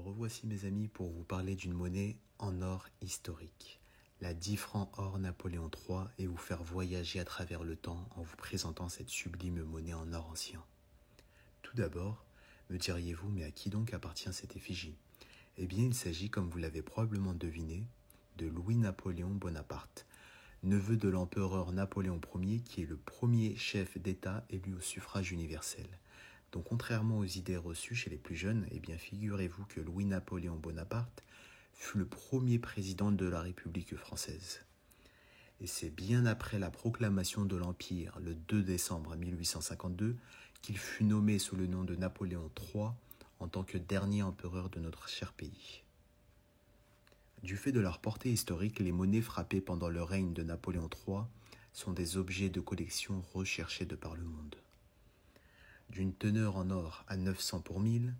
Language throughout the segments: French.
Me revoici mes amis pour vous parler d'une monnaie en or historique, la 10 francs or Napoléon III, et vous faire voyager à travers le temps en vous présentant cette sublime monnaie en or ancien. Tout d'abord, me diriez-vous, mais à qui donc appartient cette effigie? Eh bien, il s'agit, comme vous l'avez probablement deviné, de Louis-Napoléon Bonaparte, neveu de l'empereur Napoléon Ier, qui est le premier chef d'État élu au suffrage universel. Donc, contrairement aux idées reçues chez les plus jeunes, eh bien, figurez-vous que Louis-Napoléon Bonaparte fut le premier président de la République française. Et c'est bien après la proclamation de l'Empire, le 2 décembre 1852, qu'il fut nommé sous le nom de Napoléon III en tant que dernier empereur de notre cher pays. Du fait de leur portée historique, les monnaies frappées pendant le règne de Napoléon III sont des objets de collection recherchés de par le monde. D'une teneur en or à 900 pour 1000,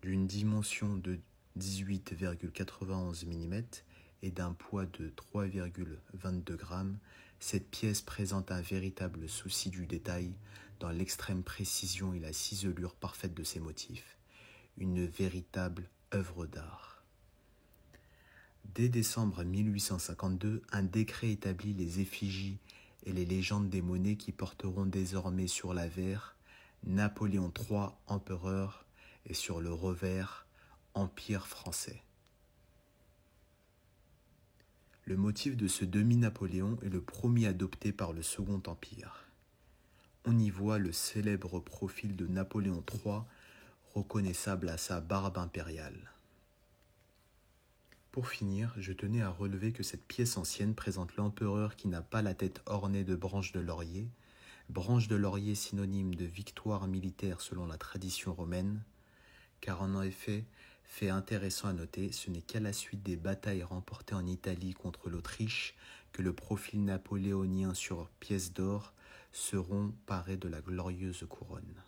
d'une dimension de 18,91 mm et d'un poids de 3,22 grammes, cette pièce présente un véritable souci du détail dans l'extrême précision et la ciselure parfaite de ses motifs. Une véritable œuvre d'art. Dès décembre 1852, un décret établit les effigies et les légendes des monnaies qui porteront désormais sur l'avers Napoléon III empereur et sur le revers Empire français. Le motif de ce demi-Napoléon est le premier adopté par le Second Empire. On y voit le célèbre profil de Napoléon III reconnaissable à sa barbe impériale. Pour finir, je tenais à relever que cette pièce ancienne présente l'empereur qui n'a pas la tête ornée de branches de laurier synonyme de victoire militaire selon la tradition romaine, car en effet, fait intéressant à noter, ce n'est qu'à la suite des batailles remportées en Italie contre l'Autriche que le profil napoléonien sur pièces d'or seront parés de la glorieuse couronne.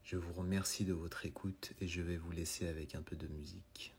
Je vous remercie de votre écoute et je vais vous laisser avec un peu de musique.